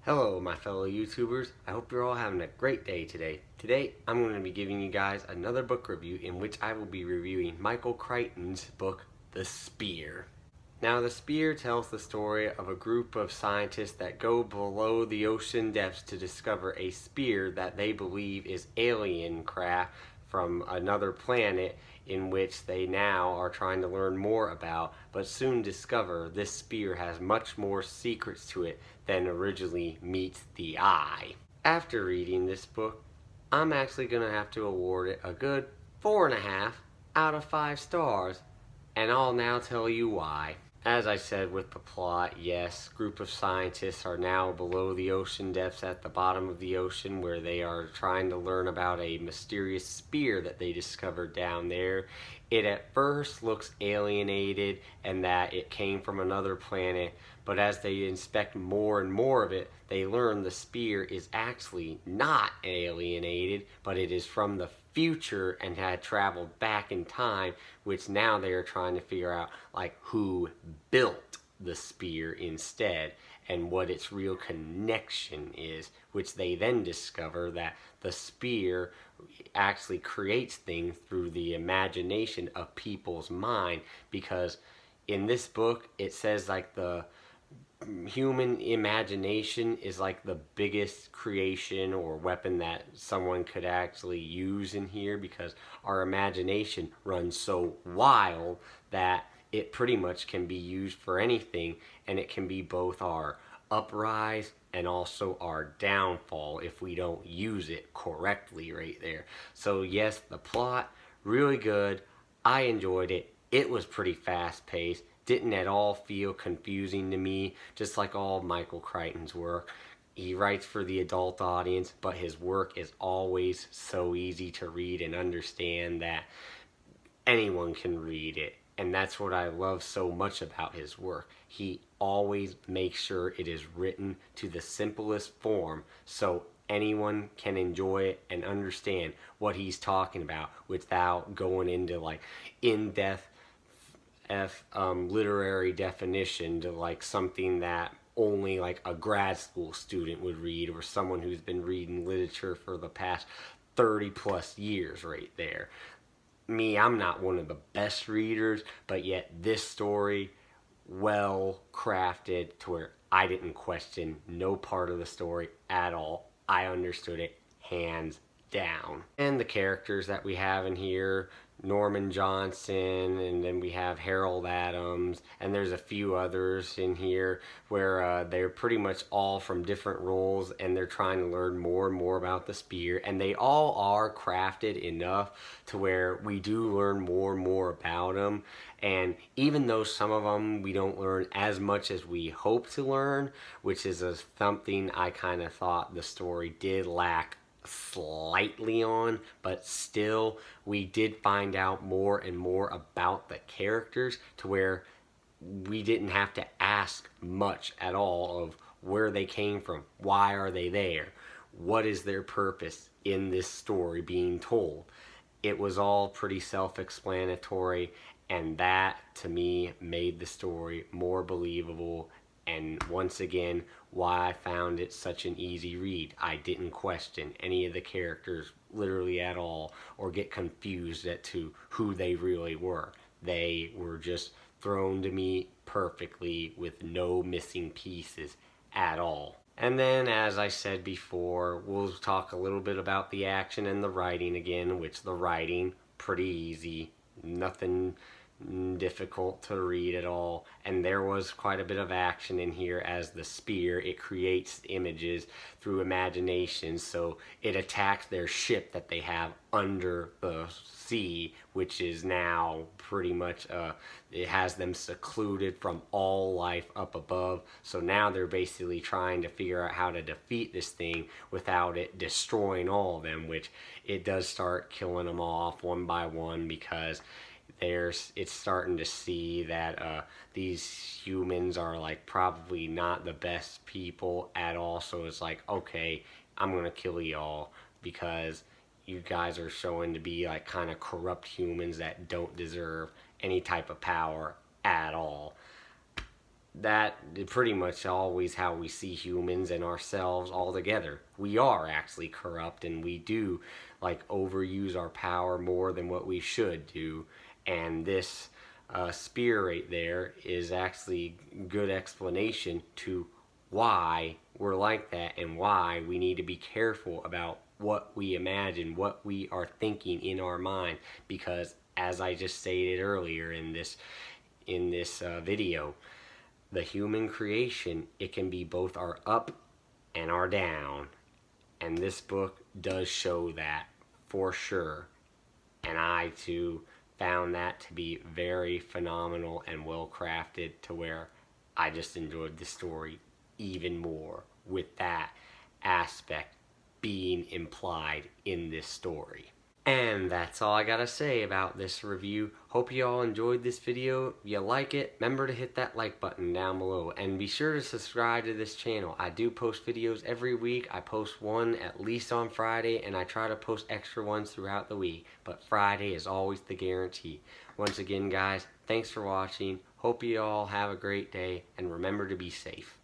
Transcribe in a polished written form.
Hello my fellow YouTubers, I hope you're all having a great day today. Today I'm going to be giving you guys another book review in which I will be reviewing Michael Crichton's book, The Spear. Now The Spear tells the story of a group of scientists that go below the ocean depths to discover a spear that they believe is alien craft from another planet in which they now are trying to learn more about, but soon discover this spear has much more secrets to it than originally meets the eye. After reading this book, I'm actually going to have to award it a good 4.5 out of 5 stars, and I'll now tell you why. As I said with the plot, yes, group of scientists are now below the ocean depths at the bottom of the ocean where they are trying to learn about a mysterious spear that they discovered down there. It at first looks alienated and that it came from another planet, but as they inspect more and more of it, they learn the spear is actually not alienated, but it is from the future and had traveled back in time, which now they are trying to figure out like who built the spear instead and what its real connection is, which they then discover that the spear actually creates things through the imagination of people's mind, because in this book it says like the human imagination is like the biggest creation or weapon that someone could actually use in here, because our imagination runs so wild that it pretty much can be used for anything, and it can be both our uprise and also our downfall if we don't use it correctly right there. So yes, the plot, really good. I enjoyed it. It was pretty fast paced. Didn't at all feel confusing to me, just like all Michael Crichton's work. He writes for the adult audience, but his work is always so easy to read and understand that anyone can read it. And that's what I love so much about his work. He always makes sure it is written to the simplest form so anyone can enjoy it and understand what he's talking about without going into like in-depth literary definition to like something that only like a grad school student would read, or someone who's been reading literature for the past 30 plus years right there. Me, I'm not one of the best readers, but yet this story, well crafted to where I didn't question no part of the story at all. I understood it hands down. And the characters that we have in here, Norman Johnson, and then we have Harold Adams, and there's a few others in here where they're pretty much all from different roles, and they're trying to learn more and more about the spear, and they all are crafted enough to where we do learn more and more about them. And even though some of them we don't learn as much as we hope to learn, which is something I kind of thought the story did lack slightly on, but still we did find out more and more about the characters to where we didn't have to ask much at all of where they came from, why are they there, what is their purpose in this story being told. It was all pretty self-explanatory, and that to me made the story more believable, and once again why I found it such an easy read. I didn't question any of the characters literally at all or get confused as to who they really were. They were just thrown to me perfectly with no missing pieces at all. And then, as I said before, we'll talk a little bit about the action and the writing again, which the writing, pretty easy, nothing difficult to read at all, and there was quite a bit of action in here. As the spear, it creates images through imagination, so it attacks their ship that they have under the sea, which is now pretty much it has them secluded from all life up above. So now they're basically trying to figure out how to defeat this thing without it destroying all of them, which it does start killing them off one by one, because it's starting to see that these humans are like probably not the best people at all. So it's like, okay, I'm gonna kill y'all because you guys are showing to be like kind of corrupt humans that don't deserve any type of power at all. that pretty much always how we see humans and ourselves all together. We are actually corrupt, and we do like overuse our power more than what we should do. And this spear right there is actually good explanation to why we're like that and why we need to be careful about what we imagine, what we are thinking in our mind, because as I just stated earlier in this video, the human creation, it can be both our up and our down. And this book does show that for sure. And I too found that to be very phenomenal and well crafted, to where I just enjoyed the story even more with that aspect being implied in this story. And that's all I gotta say about this review. Hope you all enjoyed this video. If you like it, remember to hit that like button down below. And be sure to subscribe to this channel. I do post videos every week. I post one at least on Friday, and I try to post extra ones throughout the week. But Friday is always the guarantee. Once again, guys, thanks for watching. Hope you all have a great day, and remember to be safe.